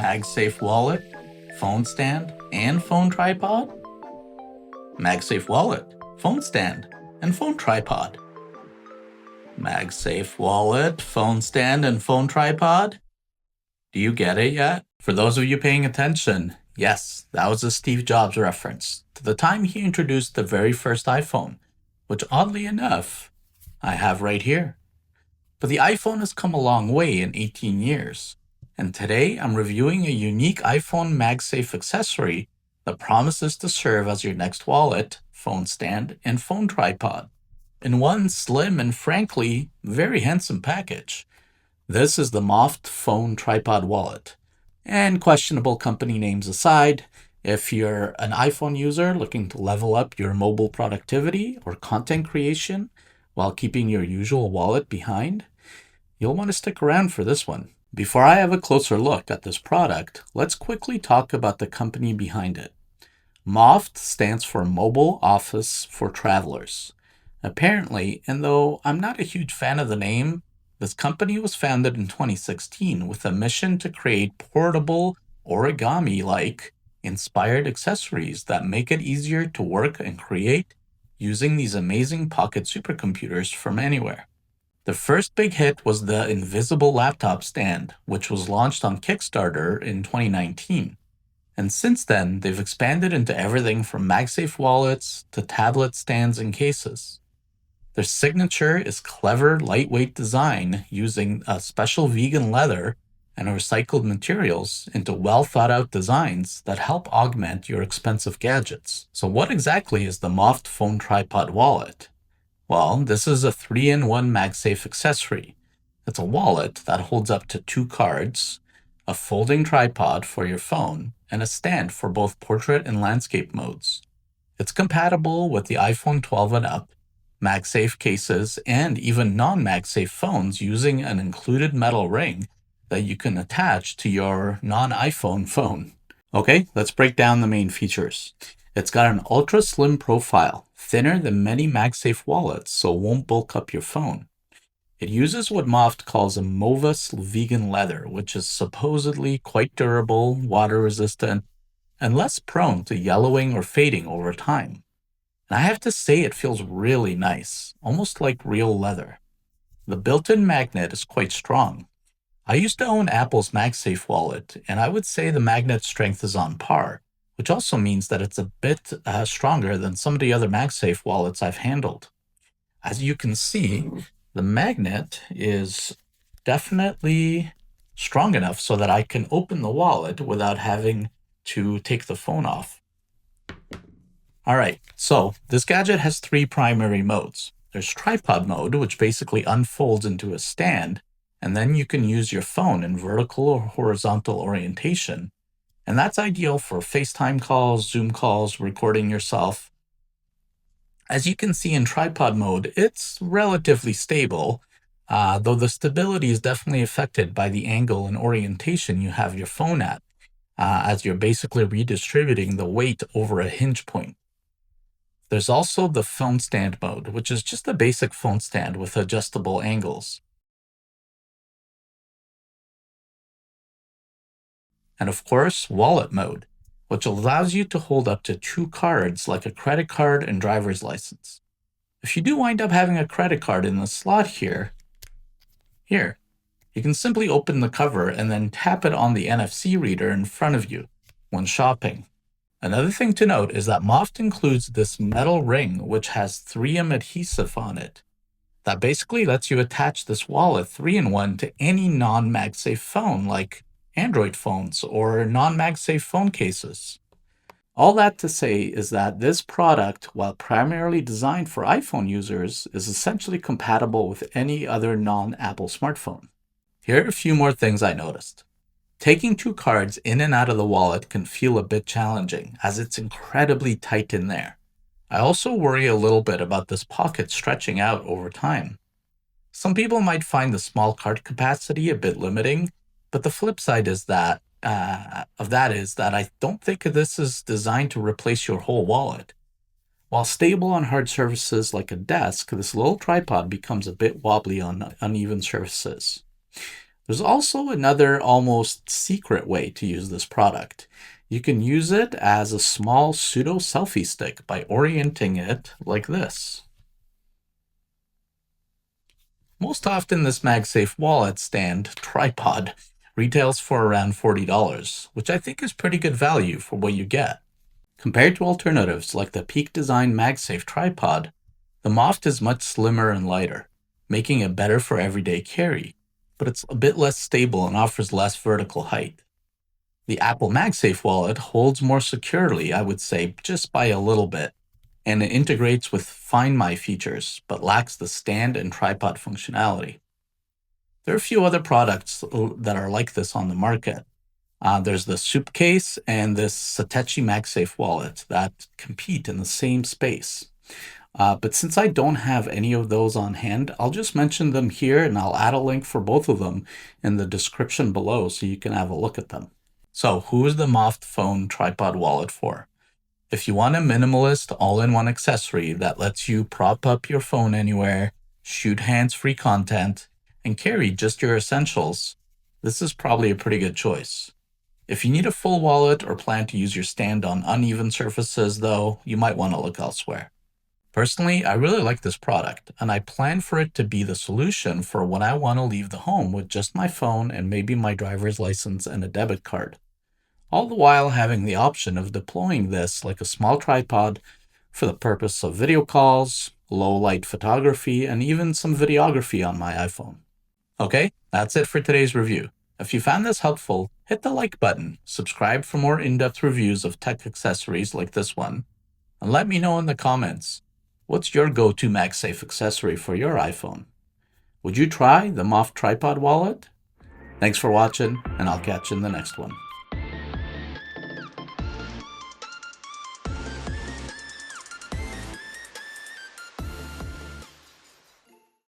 MagSafe wallet, phone stand, and phone tripod? MagSafe wallet, phone stand, and phone tripod. MagSafe wallet, phone stand, and phone tripod? Do you get it yet? For those of you paying attention, yes, that was a Steve Jobs reference to the time he introduced the very first iPhone, which oddly enough, I have right here. But the iPhone has come a long way in 18 years, and today I'm reviewing a unique iPhone MagSafe accessory that promises to serve as your next wallet, phone stand, and phone tripod in one slim and frankly very handsome package. This is the Moft phone tripod wallet. And questionable company names aside, if you're an iPhone user looking to level up your mobile productivity or content creation while keeping your usual wallet behind, you'll want to stick around for this one. Before I have a closer look at this product, let's quickly talk about the company behind it. Moft stands for Mobile Office for Travelers. Apparently, and though I'm not a huge fan of the name, this company was founded in 2016 with a mission to create portable, origami-like, inspired accessories that make it easier to work and create using these amazing pocket supercomputers from anywhere. The first big hit was the Invisible Laptop Stand, which was launched on Kickstarter in 2019. And since then, they've expanded into everything from MagSafe wallets to tablet stands and cases. Their signature is clever, lightweight design using a special vegan leather and recycled materials into well-thought-out designs that help augment your expensive gadgets. So what exactly is the Moft Phone Tripod Wallet? Well, this is a 3-in-1 MagSafe accessory. It's a wallet that holds up to 2 cards, a folding tripod for your phone, and a stand for both portrait and landscape modes. It's compatible with the iPhone 12 and up, MagSafe cases, and even non-MagSafe phones using an included metal ring that you can attach to your non-iPhone phone. Okay, let's break down the main features. It's got an ultra-slim profile, thinner than many MagSafe wallets, so it won't bulk up your phone. It uses what Moft calls a Movus vegan leather, which is supposedly quite durable, water-resistant, and less prone to yellowing or fading over time. And I have to say it feels really nice, almost like real leather. The built-in magnet is quite strong. I used to own Apple's MagSafe wallet, and I would say the magnet strength is on par, which also means that it's a bit stronger than some of the other MagSafe wallets I've handled. As you can see, the magnet is definitely strong enough so that I can open the wallet without having to take the phone off. All right, so this gadget has 3 primary modes. There's tripod mode, which basically unfolds into a stand, and then you can use your phone in vertical or horizontal orientation. And that's ideal for FaceTime calls, Zoom calls, recording yourself. As you can see in tripod mode, it's relatively stable, though the stability is definitely affected by the angle and orientation you have your phone at, as you're basically redistributing the weight over a hinge point. There's also the phone stand mode, which is just a basic phone stand with adjustable angles. And of course, wallet mode, which allows you to hold up to 2 cards like a credit card and driver's license. If you do wind up having a credit card in the slot here, you can simply open the cover and then tap it on the NFC reader in front of you when shopping. Another thing to note is that Moft includes this metal ring which has 3M adhesive on it. That basically lets you attach this wallet 3-in-1 to any non-MagSafe phone like Android phones or non-MagSafe phone cases. All that to say is that this product, while primarily designed for iPhone users, is essentially compatible with any other non-Apple smartphone. Here are a few more things I noticed. Taking 2 cards in and out of the wallet can feel a bit challenging, as it's incredibly tight in there. I also worry a little bit about this pocket stretching out over time. Some people might find the small card capacity a bit limiting, but the flip side is that I don't think this is designed to replace your whole wallet. While stable on hard surfaces like a desk, this little tripod becomes a bit wobbly on uneven surfaces. There's also another almost secret way to use this product. You can use it as a small pseudo selfie stick by orienting it like this. Most often, this MagSafe wallet stand tripod retails for around $40, which I think is pretty good value for what you get. Compared to alternatives like the Peak Design MagSafe tripod, the Moft is much slimmer and lighter, making it better for everyday carry, but it's a bit less stable and offers less vertical height. The Apple MagSafe wallet holds more securely, I would say, just by a little bit, and it integrates with Find My features, but lacks the stand and tripod functionality. There are a few other products that are like this on the market. There's the Suitcase and this Satechi MagSafe wallet that compete in the same space. But since I don't have any of those on hand, I'll just mention them here and I'll add a link for both of them in the description below so you can have a look at them. So, who is the Moft phone tripod wallet for? If you want a minimalist all-in-one accessory that lets you prop up your phone anywhere, shoot hands-free content, and carry just your essentials, this is probably a pretty good choice. If you need a full wallet or plan to use your stand on uneven surfaces, though, you might want to look elsewhere. Personally, I really like this product, and I plan for it to be the solution for when I want to leave the home with just my phone and maybe my driver's license and a debit card, all the while having the option of deploying this like a small tripod for the purpose of video calls, low light photography, and even some videography on my iPhone. Okay, that's it for today's review. If you found this helpful, hit the like button, subscribe for more in-depth reviews of tech accessories like this one, and let me know in the comments, what's your go-to MagSafe accessory for your iPhone? Would you try the Moft tripod wallet? Thanks for watching, and I'll catch you in the next one.